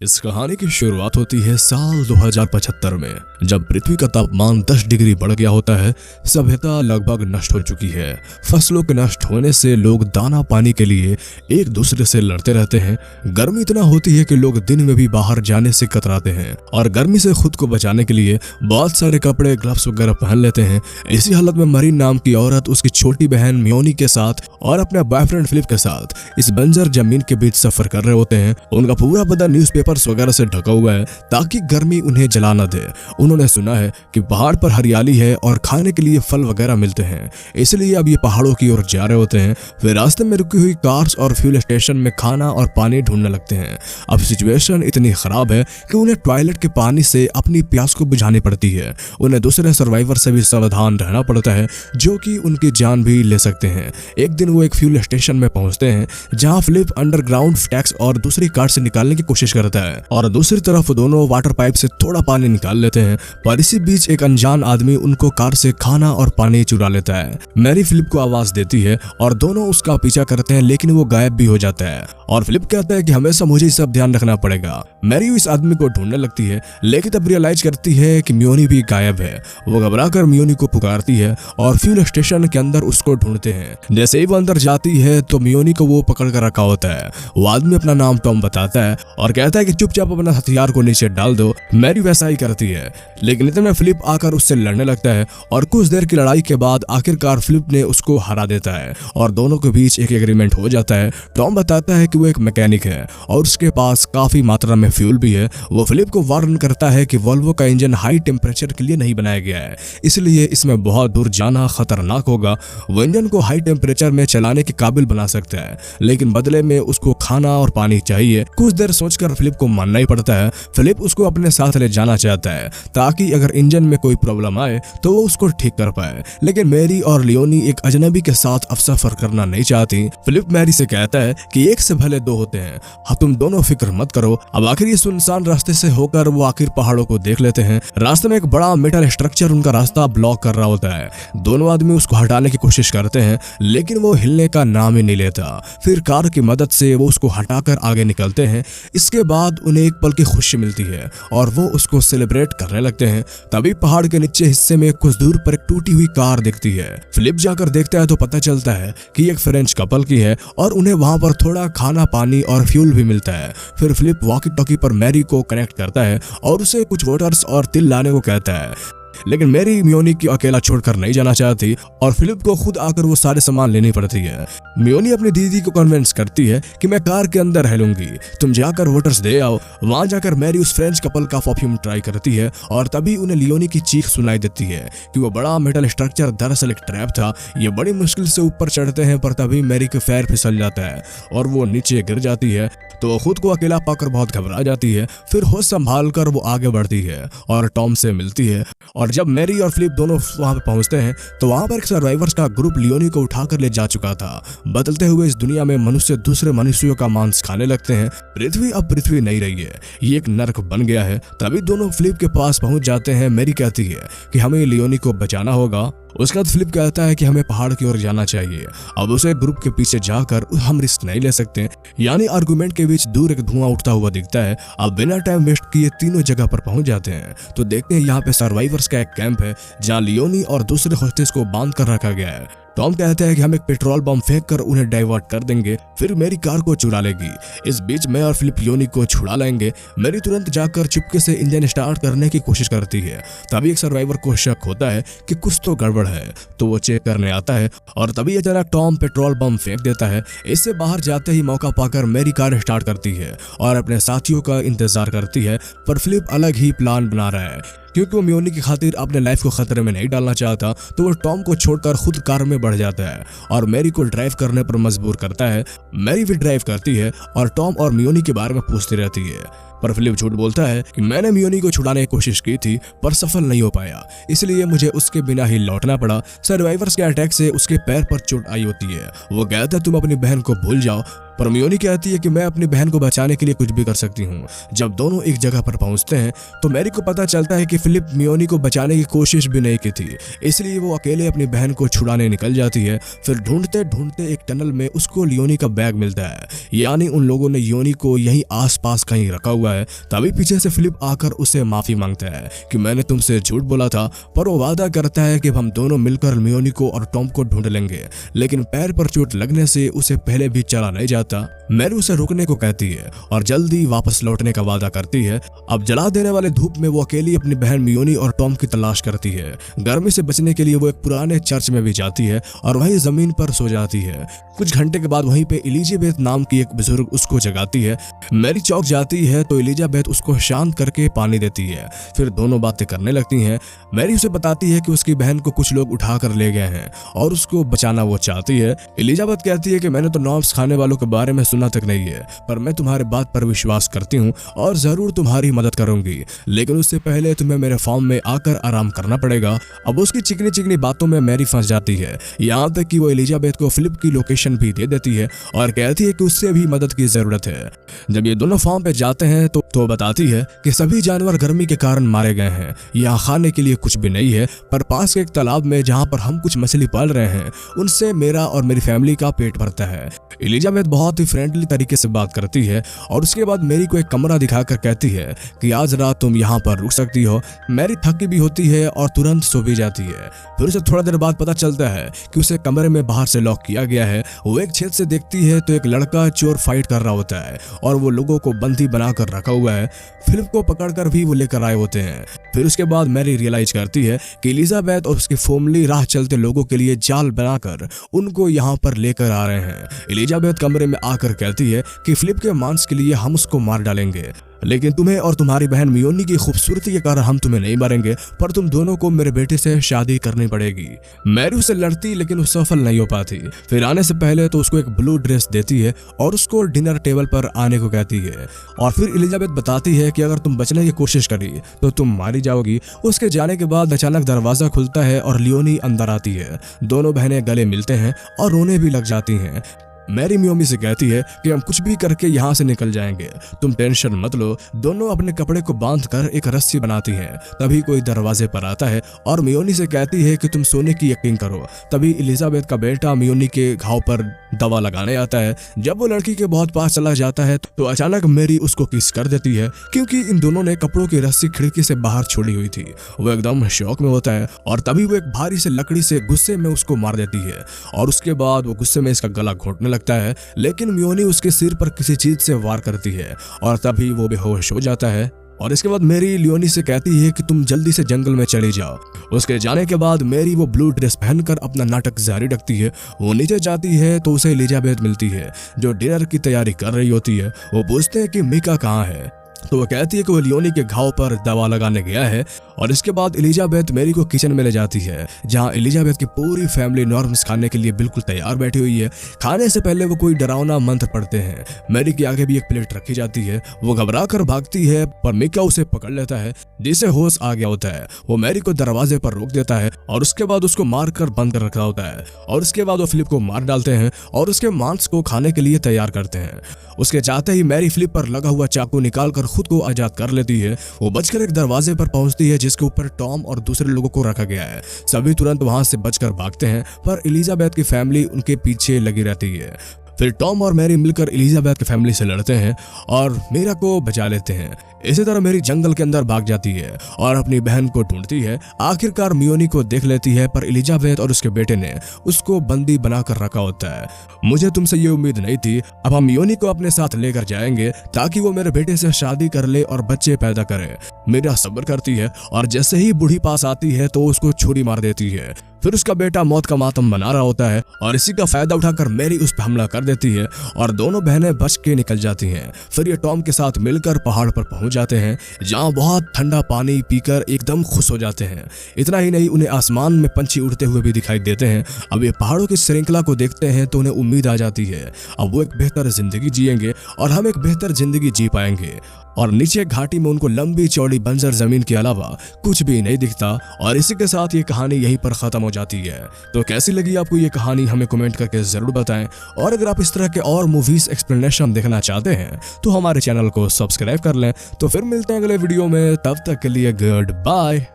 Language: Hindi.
इस कहानी की शुरुआत होती है साल 2075 में, जब पृथ्वी का तापमान 10 डिग्री बढ़ गया होता है। सभ्यता लगभग नष्ट हो चुकी है। फसलों के नष्ट होने से लोग दाना पानी के लिए एक दूसरे से लड़ते रहते हैं। गर्मी इतना होती है कि लोग दिन में भी बाहर जाने से कतराते हैं और गर्मी से खुद को बचाने के लिए बहुत सारे कपड़े, ग्लव्स वगैरह पहन लेते हैं। इसी हालत में मरीन नाम की औरत उसकी छोटी बहन म्योनी के साथ और अपने बॉयफ्रेंड फिलिप के साथ इस बंजर जमीन के बीच सफर कर रहे होते हैं। उनका पूरा बदन न्यूज़पेपर्स वगैरह से ढका हुआ है ताकि गर्मी उन्हें जला न दे। उन्होंने सुना है कि पहाड़ पर हरियाली है और खाने के लिए फल वगैरह मिलते हैं, इसलिए अब ये पहाड़ों की ओर जा रहे होते हैं। वे रास्ते में रुकी हुई कार्स और फ्यूल स्टेशन में खाना और पानी ढूंढने लगते हैं। अब सिचुएशन इतनी खराब है कि उन्हें टॉयलेट के पानी से अपनी प्यास को बुझानी पड़ती है। उन्हें दूसरे सर्वाइवर से भी सावधान रहना पड़ता है जो कि उनकी जान भी ले सकते हैं। एक दिन वो एक फ्यूल स्टेशन में पहुंचते हैं जहां फिलिप अंडरग्राउंड टैक्स और दूसरी कार से निकालने की कोशिश करता है और दूसरी तरफ दोनों वाटर पाइप से थोड़ा पानी निकाल लेते हैं। पर इसी बीच एक अनजान आदमी उनको कार से खाना और पानी चुरा लेता है। मैरी फिलिप को आवाज देती है और दोनों उसका पीछा करते हैं, लेकिन वो गायब भी हो जाता है और फिलिप कहता है कि हमेशा मुझे सब ध्यान रखना पड़ेगा। मैरी इस आदमी को ढूंढने लगती है, लेकिन तब रियलाइज करती है कि म्योनी भी गायब है। वो घबराकर म्योनी को पुकारती है और फ्यूल स्टेशन के अंदर उसको ढूंढते हैं। जैसे ही वो अंदर जाती है तो म्योनी को वो पकड़ कर रखा होता है। वो आदमी अपना नाम टॉम बताता है और कहता है कि चुपचाप अपना हथियार को नीचे डाल दो। मैरी वैसा ही करती है, लेकिन इतने में फिलिप आकर उससे लड़ने लगता है और कुछ देर की लड़ाई के बाद आखिरकार फिलिप ने उसको हरा देता है और दोनों के बीच एक एग्रीमेंट हो जाता है। टॉम बताता है कि वो एक मैकेनिक है और उसके पास काफी मात्रा में फ्यूल भी है। वो फिलिप को वार्न करता है कि वोल्वो का इंजन हाई टेम्परेचर के लिए नहीं बनाया गया है, इसलिए इसमें बहुत दूर जाना खतरनाक होगा। वो इंजन को हाई टेम्परेचर में चलाने के काबिल बना सकता है, लेकिन बदले में उसको खाना और पानी चाहिए। कुछ देर सोचकर फिलिप को मानना ही पड़ता है। फिलिप उसको अपने साथ ले जाना चाहता है ताकि अगर इंजन में कोई प्रॉब्लम आए तो वो उसको ठीक कर पाए, लेकिन मैरी और लियोनी एक अजनबी के साथ अब सफर करना नहीं चाहती। फिलिप मैरी से कहता है कि एक से भले दो होते हैं, हाँ तुम दोनों फिक्र मत करो। अब आखिर ये सुनसान रास्ते से होकर वो आखिर पहाड़ों को देख लेते हैं। रास्ते में एक बड़ा मेटल स्ट्रक्चर उनका रास्ता ब्लॉक कर रहा होता है। दोनों आदमी उसको हटाने की कोशिश करते हैं, लेकिन वो हिलने का नाम ही नहीं लेता। फिर कार की मदद से वो उसको हटाकर आगे निकलते हैं। इसके बाद उन्हें एक पल की खुशी मिलती है और वो उसको सेलिब्रेट करने लगते हैं। तभी पहाड़ के नीचे हिस्से में कुछ दूर पर एक टूटी हुई कार दिखती है। फिलिप जाकर देखता है तो पता चलता है कि एक फ्रेंच कपल की है और उन्हें वहां पर थोड़ा खाना, पानी और फ्यूल भी मिलता है। फिर फिलिप वॉकी टॉकी पर मैरी को कनेक्ट करता है और उसे कुछ वाटर्स और तिल लाने को कहता है, लेकिन मैरी म्योनी को अकेला छोड़कर नहीं जाना चाहती और फिलिप को खुद आकर वो सारे सामान लेनी पड़ती है। म्योनी अपनी दीदी को कन्विंस करती है कि मैं कार के अंदर रह लूंगी, तुम जाकर वाटर्स दे आओ। वहां जाकर मैरी उस फ्रेंच कपल का परफ्यूम ट्राई करती है और तभी उन्हें लियोनी की चीख सुनाई देती है कि वो बड़ा मेटल स्ट्रक्चर दरअसल एक ट्रैप था। ये बड़ी मुश्किल से ऊपर चढ़ते हैं, पर तभी मैरी के पैर फिसल जाता है और वो नीचे गिर जाती है। तो वो खुद को अकेला पाकर बहुत घबरा जाती है। फिर होश संभाल कर वो आगे बढ़ती है और टॉम से मिलती है। और जब मैरी और फिलिप दोनों वहां पे पहुंचते हैं तो वहां पर एक सर्वाइवर्स का ग्रुप लियोनी को उठाकर ले जा चुका था। बदलते हुए इस दुनिया में मनुष्य दूसरे मनुष्यों का मांस खाने लगते हैं। पृथ्वी अब पृथ्वी नहीं रही है, ये एक नर्क बन गया है। तभी दोनों फिलिप के पास पहुंच जाते हैं। मैरी कहती है कि हमें लियोनी को बचाना होगा। उसके बाद फिलिप कहता है कि हमें पहाड़ की ओर जाना चाहिए। अब उसे ग्रुप के पीछे जाकर हम रिस्क नहीं ले सकते। यानी आर्गुमेंट के बीच दूर एक धुआं उठता हुआ दिखता है। अब बिना टाइम वेस्ट किए तीनों जगह पर पहुंच जाते हैं तो देखते हैं यहाँ पे सर्वाइवर्स का एक कैंप है जहाँ लियोनी और दूसरे होस्टेस को बांध कर रखा गया है। टॉम कहता है कि हम एक पेट्रोल बम फेंक कर उन्हें डाइवर्ट कर देंगे, फिर मेरी कार को चुरा लेगी। इस बीच मैं और फिलिप लियोनी को छुड़ा लेंगे। मेरी तुरंत जाकर चुपके से इंजन स्टार्ट करने की कोशिश करती है। तभी एक सर्वाइवर को शक होता है कि कुछ तो गड़बड़ है, तो वो चेक करने आता है और तभी अचानक टॉम पेट्रोल बम फेंक देता है। इससे बाहर जाते ही मौका पाकर मेरी कार स्टार्ट करती है और अपने साथियों का इंतजार करती है। पर फिलिप अलग ही प्लान बना रहा है, क्योंकि वो म्योनी की खातिर अपने लाइफ को खतरे में नहीं डालना चाहता। तो वो टॉम को छोड़कर खुद कार में बढ़ जाता है और मैरी को ड्राइव करने पर मजबूर करता है। मैरी भी ड्राइव करती है और टॉम और म्योनी के बारे में पूछती रहती है। पर फिलिप झूठ बोलता है कि मैंने म्योनी को छुड़ाने की कोशिश की थी पर सफल नहीं हो पाया, इसलिए मुझे उसके बिना ही लौटना पड़ा। सर्वाइवर्स के अटैक से उसके पैर पर चोट आई होती है। वो कहता है तुम अपनी बहन को भूल जाओ, पर म्योनी कहती है कि मैं अपनी बहन को बचाने के लिए कुछ भी कर सकती हूँ। जब दोनों एक जगह पर पहुंचते हैं तो मैरी को पता चलता है कि फिलिप म्योनी को बचाने की कोशिश भी नहीं की थी, इसलिए वो अकेले अपनी बहन को छुड़ाने निकल जाती है। फिर ढूंढते ढूंढते एक टनल में उसको लियोनी का बैग मिलता है, यानी उन लोगों ने लियोनी को यहीं आसपास कहीं रखा हुआ है तभी पीछे से फिलिप आकर उसे माफी मांगता है कि मैंने तुमसे झूठ बोला था, पर वो वादा करता है कि हम दोनों मिलकर मियोनी को और टॉम को ढूंढ लेंगे। लेकिन पैर पर चोट लगने से उसे पहले भी चला नहीं जाता। मैरी उसे रुकने को कहती है और जल्दी वापस लौटने का वादा करती है। अब जला देने वाले धूप में वो अकेली अपनी बहन मियोनी और टॉम की तलाश करती है। गर्मी से बचने के लिए वो एक पुराने चर्च में भी जाती है और वहीं जमीन पर सो जाती है। कुछ घंटे के बाद वहीं पे एलिजाबेथ नाम की एक बुजुर्ग उसको जगाती है। मैरी चौंक जाती है तो एलिजाबेथ उसको शांत करके पानी देती है। फिर दोनों बातें करने लगती हैं। मैरी उसे बताती है कि उसकी बहन को कुछ लोग उठा कर ले गए हैं और उसको बचाना वो चाहती है। एलिजाबेथ कहती है कि मैंने तो नॉब्स खाने वालों के बारे में सुना तक नहीं है, पर मैं तुम्हारे बात पर विश्वास करती हूँ और जरूर तुम्हारी मदद करूंगी, लेकिन उससे पहले तुम्हें मेरे फार्म में आकर आराम करना पड़ेगा। अब उसकी चिकनी चिकनी बातों में मैरी फंस जाती है, यहाँ तक कि वो एलिजाबेथ को फिलिप की लोकेशन भी दे देती है और कहती है कि उससे भी मदद की जरूरत है। जब ये दोनों फार्म पे जाते हैं तो बताती है कि सभी जानवर गर्मी के कारण मारे गए हैं, यहाँ खाने के लिए कुछ भी नहीं है, पर पास के एक तालाब में जहाँ पर हम कुछ मछली पाल रहे हैं उनसे मेरा और मेरी फैमिली का पेट भरता है। एलिजाबेथ बहुत ही फ्रेंडली तरीके से बात करती है और उसके बाद मैरी को एक कमरा दिखाकर कहती है कि आज रात तुम यहाँ पर रुक सकती हो। मैरी थकी भी होती है और तुरंत सो भी जाती है। फिर उसे थोड़ा देर बाद पता चलता है कि उसे कमरे में बाहर से लॉक किया गया है। वो एक छेद से देखती है तो एक लड़का चोर फाइट कर रहा होता है और वो लोगों को बंदी बनाकर रखा हुआ है। फिलिप को पकड़कर भी वो लेकर आए होते हैं। फिर उसके बाद मैरी रियलाइज करती है कि एलिजाबेथ और उसकी फैमिली राह चलते लोगों के लिए जाल बनाकर उनको यहाँ पर लेकर आ रहे हैं। एलिजाबेथ कमरे में आकर कहती है कि फिलिप के मांस के लिए हम उसको मार डालेंगे, लेकिन तुम्हें और तुम्हारी बहन मियोनी की खूबसूरती के कारण हम तुम्हें नहीं मारेंगे, पर तुम दोनों को मेरे बेटे से शादी करनी पड़ेगी। मैरी उसे लड़ती लेकिन वो सफल नहीं हो पाती। फिर आने से पहले तो उसको एक ब्लू ड्रेस देती है और उसको डिनर टेबल पर आने को कहती है। और फिर एलिजाबेथ बताती है कि अगर तुम बचने की कोशिश करी तो तुम मारी जाओगी। उसके जाने के बाद अचानक दरवाजा खुलता है और लियोनी अंदर आती है। दोनों बहनें गले मिलते हैं और रोने भी लग जाती हैं। मैरी मियोमी से कहती है कि हम कुछ भी करके यहाँ से निकल जाएंगे, तुम टेंशन मत लो। दोनों अपने कपड़े को बांधकर एक रस्सी बनाती हैं। तभी कोई दरवाजे पर आता है और मियोनी से कहती है कि तुम सोने की यकीन करो। तभी एलिजाबेथ का बेटा मियोनी के घाव पर दवा लगाने आता है। जब वो लड़की के बहुत पास चला जाता है तो अचानक मैरी उसको किस कर देती है, क्योंकि इन दोनों ने कपड़ों की रस्सी खिड़की से बाहर छोड़ी हुई थी। वो एकदम शौक में होता है और तभी वो एक भारी से लकड़ी से गुस्से में उसको मार देती है और उसके बाद वो गुस्से में इसका गला घोंटने लगता है। लेकिन मियोनी उसके सिर पर किसी चीज से वार करती है और तभी वो बेहोश हो जाता है। और इसके बाद मैरी लियोनी से कहती है कि तुम जल्दी से जंगल में चली जाओ। उसके जाने के बाद मैरी वो ब्लू ड्रेस पहनकर अपना नाटक जारी रखती है। वो नीचे जाती है तो उसे एलिजाबेथ मिलती है जो डिनर की तैयारी कर रही होती है। वो पूछते हैं कि मीका कहाँ है, तो वो कहती है कि वो लियोनी के घाव पर दवा लगाने गया है। और इसके बाद एलिजाबेथ मैरी को किचन में ले जाती है जहां एलिजाबेथ की पूरी फैमिली नॉर्म्स खाने के लिए बिल्कुल तैयार बैठी हुई है। खाने से पहले वो कोई डरावना मंत्र पढ़ते हैं। मैरी के आगे भी एक प्लेट रखी जाती है। वो घबरा कर भागती है पर मीका उसे पकड़ लेता है, जिसे होश आ गया होता है। वो मैरी को दरवाजे पर रोक देता है और उसके बाद उसको मार कर बंद कर रखा होता है। और उसके बाद वो फिलिप को मार डालते हैं और उसके मांस को खाने के लिए तैयार करते हैं। उसके जाते ही मैरी फिलिप पर लगा हुआ चाकू निकालकर खुद को आजाद कर लेती है। वो बचकर एक दरवाजे पर पहुंचती है जिसके ऊपर टॉम और दूसरे लोगों को रखा गया है। सभी तुरंत वहां से बचकर भागते हैं, पर एलिजाबेथ की फैमिली उनके पीछे लगी रहती है। फिर टॉम और मैरी मिलकर एलिजाबेथ की फैमिली से लड़ते हैं और मीरा को बचा लेते हैं। इसी तरह मैरी जंगल के अंदर भाग जाती है और अपनी बहन को ढूंढती है। आखिरकार मियोनी को देख लेती है, पर एलिजाबेथ और उसके बेटे ने उसको बंदी बनाकर रखा होता है। मुझे तुमसे ये उम्मीद नहीं थी। अब हम मियोनी को अपने साथ लेकर जाएंगे ताकि वो मेरे बेटे से शादी कर ले और बच्चे पैदा करे। मीरा सब्र करती है और जैसे ही बूढ़ी पास आती है तो उसको छुरी मार देती है। फिर उसका बेटा मौत का मातम मना रहा होता है और इसी का फायदा उठाकर मैरी उस पर हमला कर देती है और दोनों बहनें बच के निकल जाती हैं। फिर ये टॉम के साथ मिलकर पहाड़ पर पहुंच जाते हैं जहां बहुत ठंडा पानी पीकर एकदम खुश हो जाते हैं। इतना ही नहीं, उन्हें आसमान में पंछी उड़ते हुए भी दिखाई देते हैं। अब ये पहाड़ों की श्रृंखला को देखते हैं तो उन्हें उम्मीद आ जाती है अब वो एक बेहतर जिंदगी जिएंगे और हम एक बेहतर जिंदगी जी पाएंगे। और नीचे घाटी में उनको लंबी चौड़ी बंजर जमीन के अलावा कुछ भी नहीं दिखता। और इसी के साथ ये कहानी यहीं पर खत्म हो जाती है। तो कैसी लगी आपको ये कहानी हमें कमेंट करके जरूर बताएं। और अगर आप इस तरह के और मूवीज एक्सप्लेनेशन देखना चाहते हैं तो हमारे चैनल को सब्सक्राइब कर लें। तो फिर मिलते हैं अगले वीडियो में, तब तक के लिए गुड बाय।